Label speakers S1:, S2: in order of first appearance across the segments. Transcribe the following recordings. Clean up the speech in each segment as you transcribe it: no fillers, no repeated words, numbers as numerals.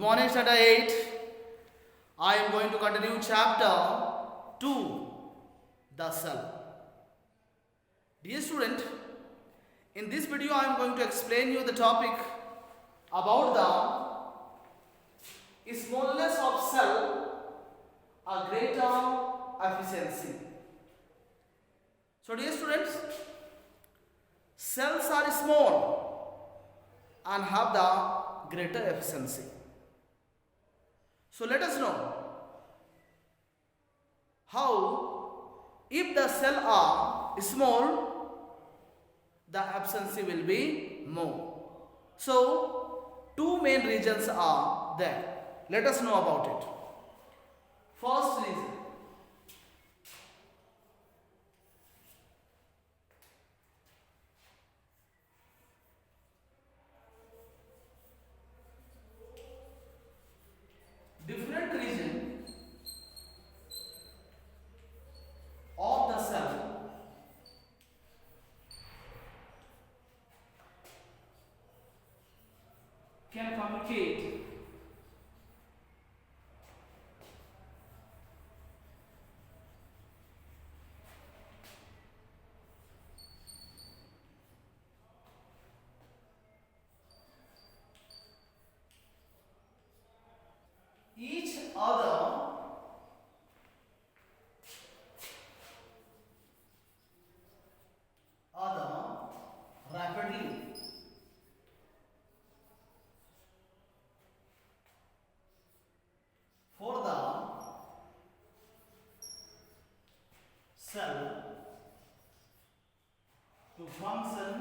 S1: morning, Standard 8. I am going to continue chapter 2, the cell. Dear student, in this video I am going to explain you the topic about the smallness of cell, a greater efficiency. So dear students, cells are small and have the greater efficiency. So let us know how, if the cell are small, the efficiency will be more. So two main reasons are there. Let us know about it. First reason, different region of the cell can communicate each other rapidly. For the cell to function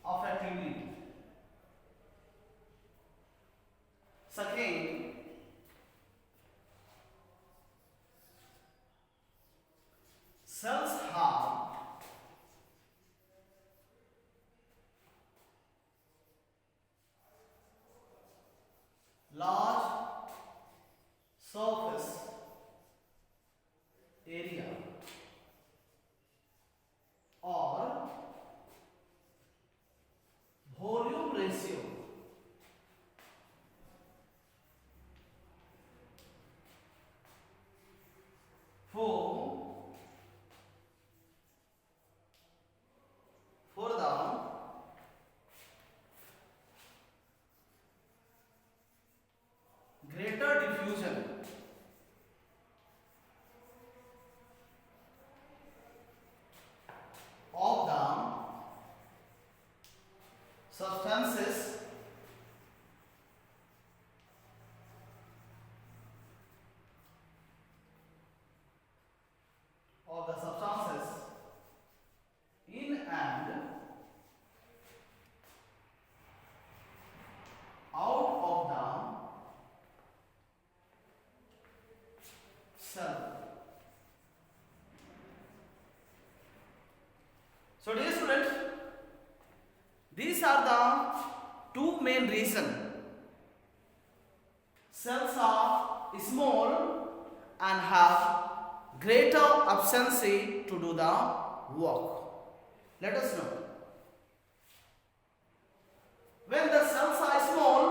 S1: effectively. Second, cells have large surface area or volume ratio for the greater diffusion of the substances in and out of the cell. So dear student, these are the two main reasons. Cells are small and have greater efficiency to do the work. Let us know. When the cells are small,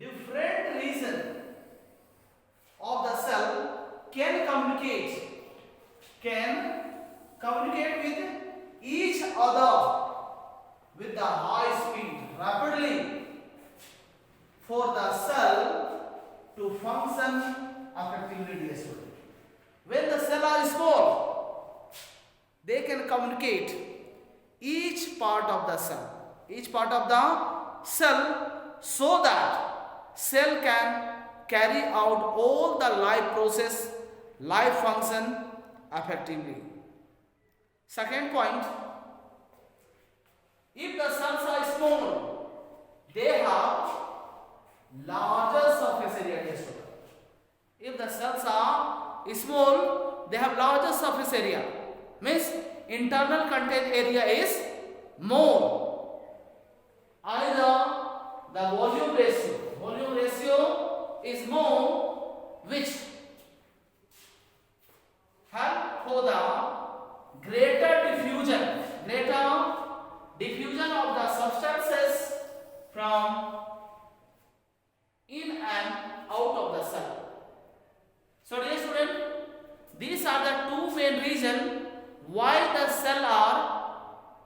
S1: different region of the cell can communicate with each other with the high speed rapidly for the cell to function effectively, dear student. When the cell are small, they can communicate each part of the cell, so that cell can carry out all the life function effectively. Second point, if the cells are small, they have larger surface area, dear student. If the cells are small, they have larger surface area, means internal content area is more. Either the volume ratio is more which help for the greater diffusion of the substances from in and out of the cell. So dear student, these are the two main reasons why the cell are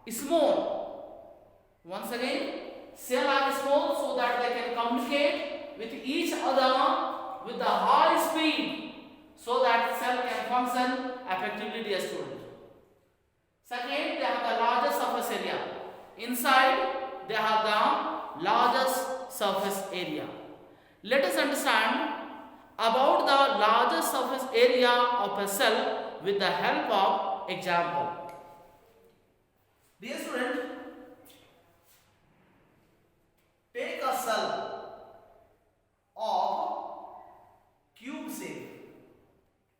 S1: small. Once again, cell are small so that they can communicate with each other with the high speed, so that cell can function effectively, dear student. Second, they have the largest surface area. Inside, they have the largest surface area. Let us understand about the largest surface area of a cell with the help of example. Dear student, take a cell of cube shape.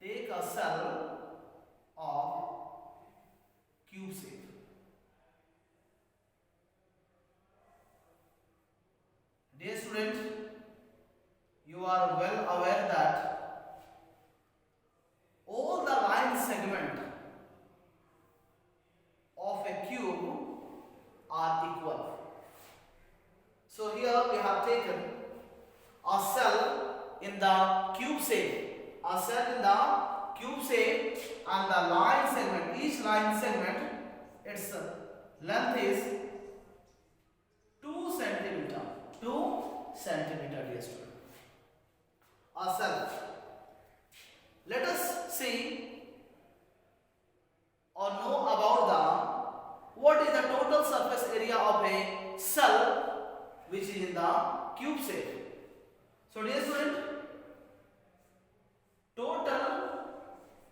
S1: Take a cell of cube shape. Dear student, you are well aware that all the line segment of a cube are equal. So here we have taken a cell in the cube shape, and the line segment, each line segment, its length is 2 centimeter. 2 centimeter, dear student. A cell. Let us see or know about what is the total surface area of a cell which is in the cube shape. So dear student, total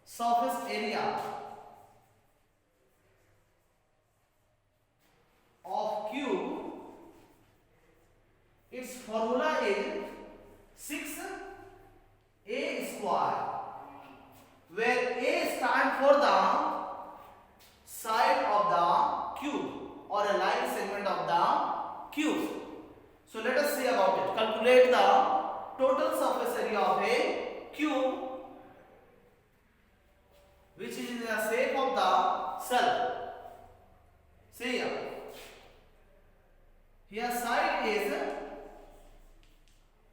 S1: surface area of cube, its formula is 6a square, where a stands for the side of the cube or a line segment of the cube. So let us see about it. Calculate the total surface area of a cube which is in the shape of the cell. See here. Here side is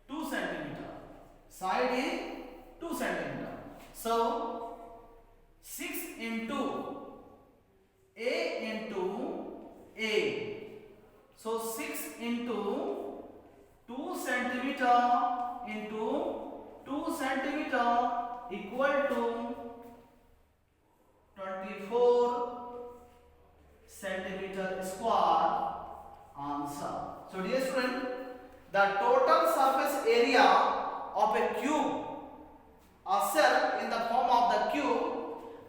S1: 2 centimeter. Side is 2 centimeter. So 6 into a into a. So 6 into 2 centimeter into 2 centimeter equal to 24 centimeter square answer. So dear student, the total surface area of a cube, a cell in the form of the cube,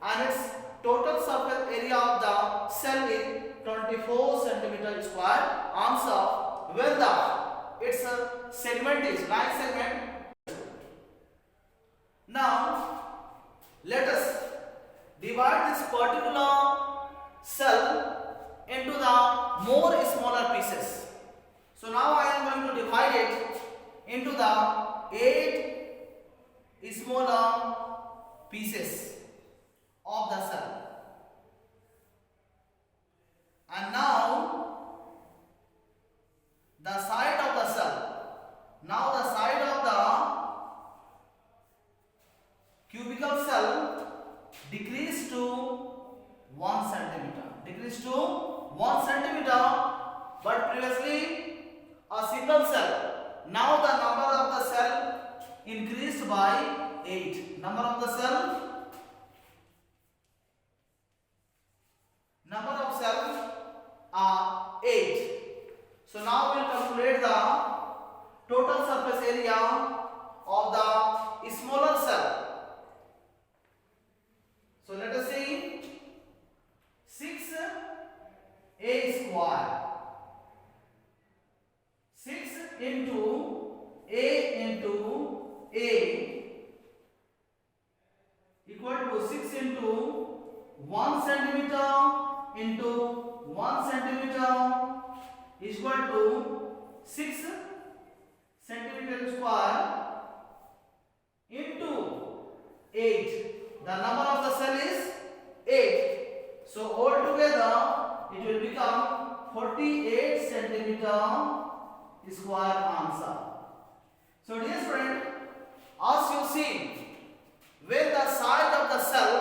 S1: and its total surface area of the cell is 24 centimeter square answer, where its segment is line segment. Now let us divide this particular cell into the more smaller pieces. So now I am going to divide it into the 8 smaller pieces of the cell. And now the side of the cell. Now the side of the cubical cell decrease to 1 centimeter. Decrease to 1 centimeter, but previously a single cell. Now the number of the cell increased by 8. Number of cells are 8. So now we will calculate the total surface area of the smaller cell. So let us see 6a square. 6 into a equal to 6 into 1 centimeter into 1 centimeter is equal to 6 centimeter square into 8. The number of the cell is 8. So altogether it will become 48 centimeter square answer. So dear student, as you see, when the size of the cell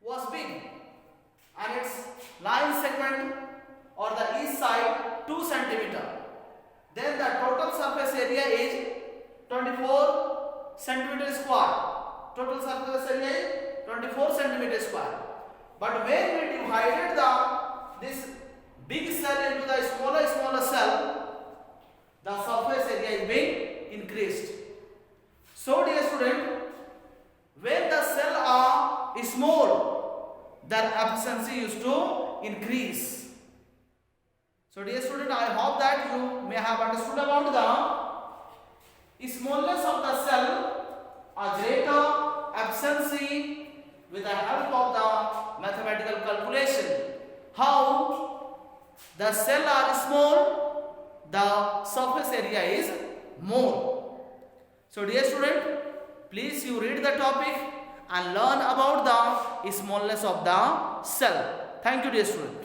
S1: was big and its line segment or the each side 2 centimeter, then the total surface area is 24 centimeter square. Total surface area is 24 centimeter square. But when we divided this big cell into the smaller cell, the surface area is being increased. So dear student, when the cell are small, their efficiency used to increase. So dear student, I hope that you may have understood about the smallness of the cell, a greater efficiency with the help of the mathematical calculation. How the cell are small, the surface area is more. So dear student, please you read the topic and learn about the smallness of the cell. Thank you dear student.